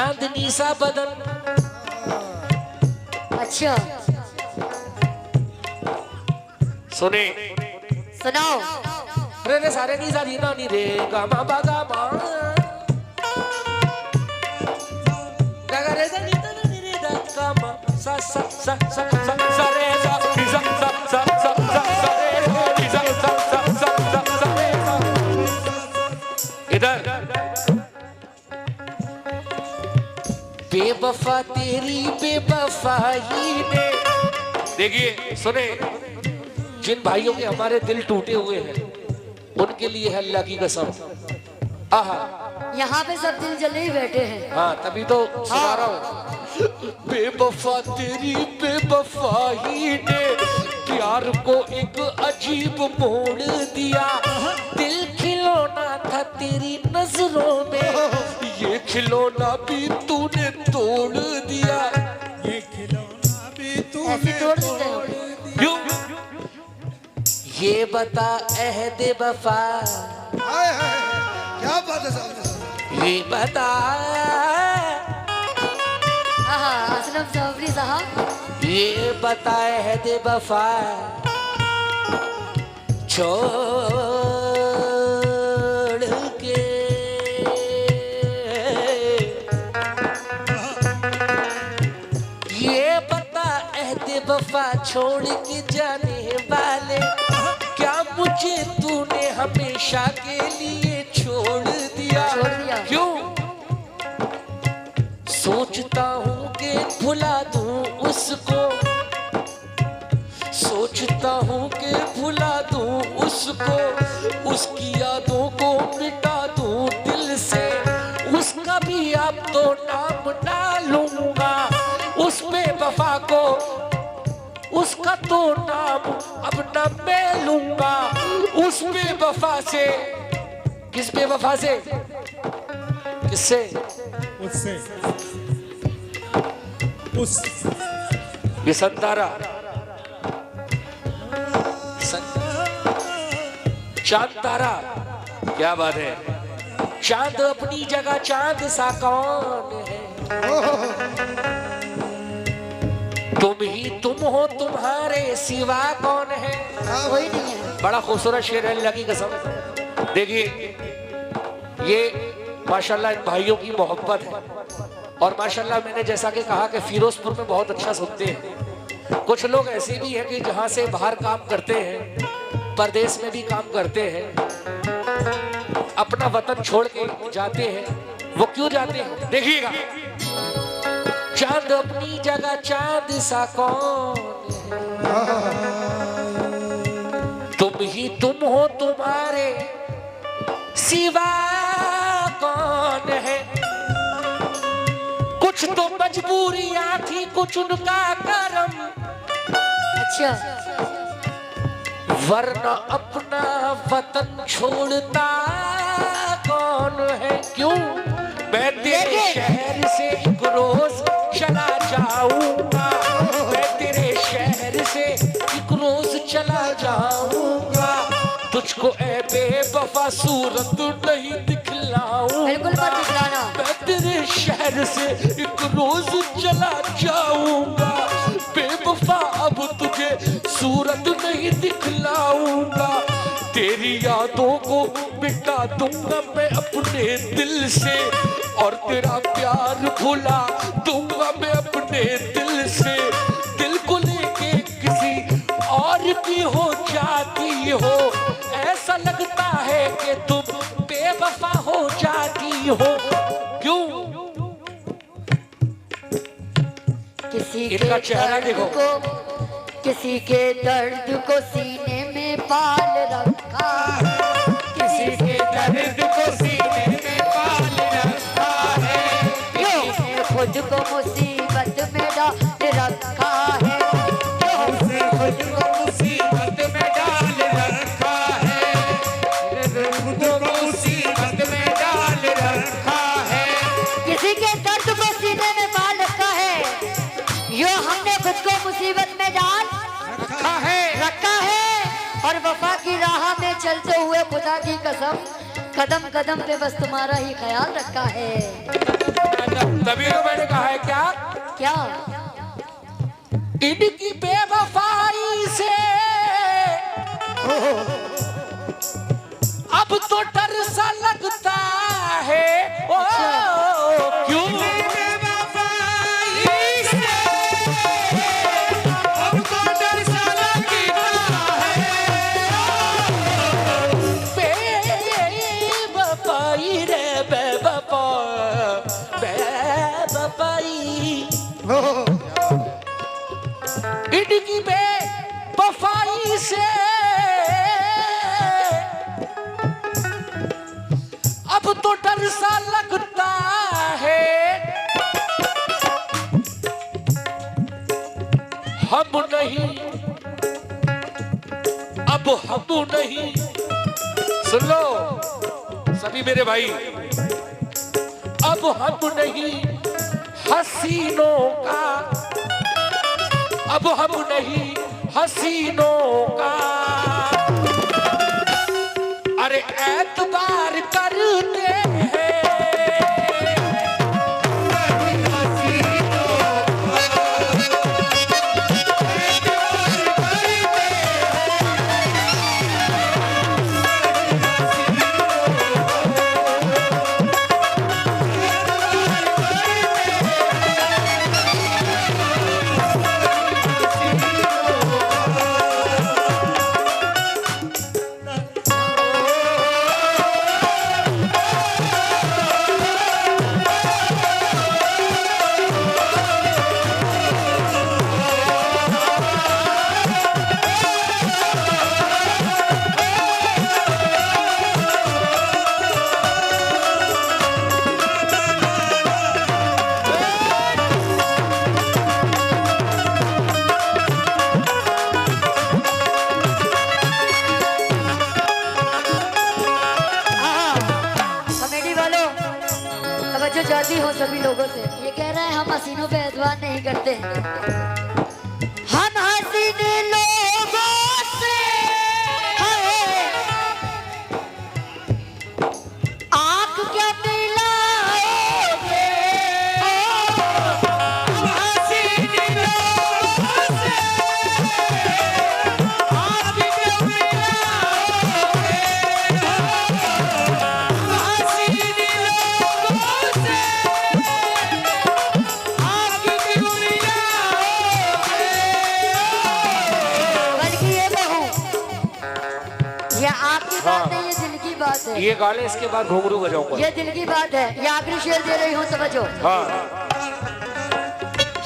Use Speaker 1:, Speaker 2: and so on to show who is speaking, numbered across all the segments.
Speaker 1: चांदनी सा बदन।
Speaker 2: अच्छा
Speaker 1: सुने
Speaker 2: सुनाओ।
Speaker 1: रे रे सारे नी सा नी ना नी रे गा मा बा गा मा गा गा रे सा नी ता नी रे दा गा मा सा सा सा सा सा सा रे सा नी सा सा सा सा सा सा रे नी सा सा सा सा सा सा रे सा। इधर बेवफा तेरी बेवफाई ने। देखिए सुने, जिन भाइयों के हमारे दिल टूटे हुए हैं उनके लिए है अल्लाह की कसम। आहा
Speaker 2: यहाँ पे सब दिल जले ही बैठे हैं।
Speaker 1: हाँ तभी तो सुना रहा हूँ। बेवफा तेरी बेवफाई ने प्यार को एक अजीब मोड़ दिया। दिल खिलौना था तेरी नजरों में, ये खिलौना भी तूने तोड़ दिया।
Speaker 3: ये खिलौना भी तूने
Speaker 2: तोड़ दिया।
Speaker 1: क्यों? ये बता अहद वफा,
Speaker 3: हाय हाय क्या बात है साहब।
Speaker 1: ये बता
Speaker 2: असलम सबरी साहब,
Speaker 1: ये बता अहद वफा छोड़ के ये बता अहद वफा छोड़ के जाने वाले, क्या मुझे तूने हमेशा के लिए छोड़ दिया? क्यों? सोचता हूँ कि भुला दूँ उसको, सोचता हूँ कि भुला दूँ उसको, उसकी यादों को मिटा दूँ दिल से। उसका भी अब तो नाम ना लूंगा, उस बेवफा को उसका तो नाम अब न मैं लूंगा। उस बेवफा से, किस बेवफा से? किससे?
Speaker 3: उससे उस
Speaker 1: ये संतारा चांद तारा, क्या बात है। चांद अपनी जगह चांद सा कौन है? तुम ही तुम हो, तुम्हारे सिवा कौन है?
Speaker 2: कोई नहीं है।
Speaker 1: बड़ा खूबसूरत शेर है अल्लाह की कसम। देखिए ये माशाल्लाह इन भाइयों की मोहब्बत है, और माशाल्लाह मैंने जैसा कि कहा कि फिरोजपुर में बहुत अच्छा सुनते हैं। कुछ लोग ऐसे भी हैं कि जहां से बाहर काम करते हैं, परदेश में भी काम करते हैं, अपना वतन छोड़ के जाते हैं। वो क्यों जाते हैं? देखिएगा, चांद अपनी जगह चांद सा कौन है? तुम ही तुम हो, तुम्हारे सिवा कौन है? कुछ तो मजबूरियां थी, कुछ उनका करम,
Speaker 2: अच्छा
Speaker 1: वरना अपना वतन छोड़ता कौन है? क्यों? मैं तेरे शहर से एक रोज चला जाऊंगा, मैं तेरे शहर से एक रोज चला जाऊंगा। तुझको ऐ बेवफा सूरत नहीं दिखलाऊंगा,
Speaker 2: बिल्कुल मत दिखलाना।
Speaker 1: मैं तेरे शहर से एक रोज चला जाऊंगा। बेवफा अब तुझे सूरत नहीं दिखलाऊंगा, तेरी यादों को मिटा दूंगा मैं अपने दिल से, और तेरा प्यार भुला दूंगा मैं अपने दिल से। दिल को लेके किसी और की हो जाती हो, ऐसा लगता है कि तुम बेवफा हो जाती हो। क्यों?
Speaker 2: किसी
Speaker 1: इनका
Speaker 2: के
Speaker 1: चेहरा
Speaker 2: दर्द
Speaker 1: देखो।
Speaker 2: को, किसी के दर्द को सीने में पाल रखा,
Speaker 1: किसी के दर्द को सीने में पाल रखा है,
Speaker 2: किसी ने खुद को मुसीबत में डाल रखा है,
Speaker 1: किसी ने खुद को मुसीबत में डाल रखा है, खुद को मुसीबत में डाल रखा है।
Speaker 2: किसी के दर्द को सीने में पाल रखा है, यो हमने खुद को मुसीबत में डाल रखा है। और वफा की राह में चलते हुए खुदा की कसम, कदम कदम पे बस तुम्हारा ही ख्याल रखा है।
Speaker 1: तभी तो मैंने कहा है क्या
Speaker 2: क्या?
Speaker 1: इनकी बेवफाई से अब तो डर सा लगता है। ओ क्यों बेवफाई से अब तो डर सा लगता है। बेवफाई रे बेवफा बेवफाई इनकी बेवफाई से अब तो डर सा लगता है। हम नहीं अब हम नहीं, सुन लो सभी मेरे भाई, अब हम नहीं हसीनों का, अब हम नहीं हसीनों का, अरे एतबार करते हैं।
Speaker 2: जाती हो सभी लोगों से, ये कह रहा है हम हसीनों पे एतबार नहीं करते, हम हसीने लोगों से आंख क्या मिलाओगे, हम हसीने लोगों से आंख क्या मिलाओगे, हम हसीने बात है, ये दिल की बात है।
Speaker 1: ये गाने इसके बाद घुंघरू बजाऊंगा।
Speaker 2: ये दिल की बात है, ये आखिरी शेर दे रही हूँ, समझो।
Speaker 1: हाँ।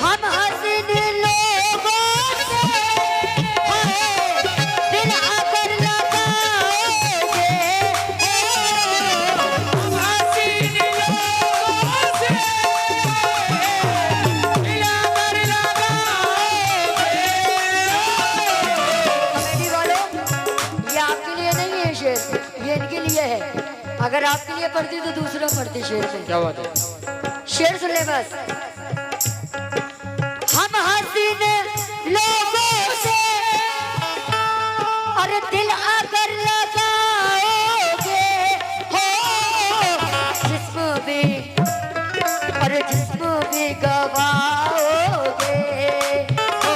Speaker 2: हम हसीने लोगों से दिल आकर लगाओगे, हम हसीने लोगों से दिल आकर लगाओगे। कमेटी वालों, ये आपके लिए नहीं है शेर, ये इनके लिए है। अगर आपके लिए पढ़ती तो दूसरा पढ़ती शेर में।
Speaker 1: क्या बात है?
Speaker 2: शेर सुन ले बस। हम हसीने लोगों से और दिल आकर लगाओगे, हो जिस्म भी और जिस्म भी गवाओगे, हो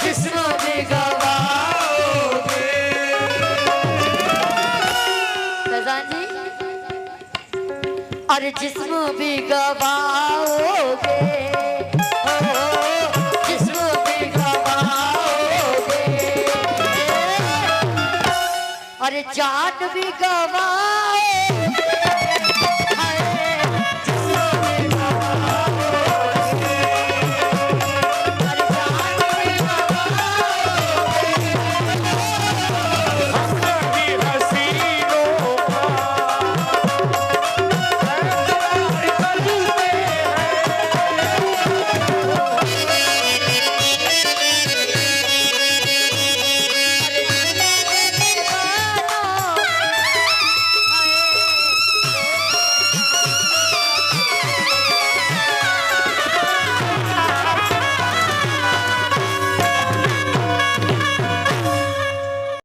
Speaker 2: जिस्म भी गवाओगे। जी और जिस्म भी गवाओगे, जिस्म भी गवाओगे और जान भी गवाओगे।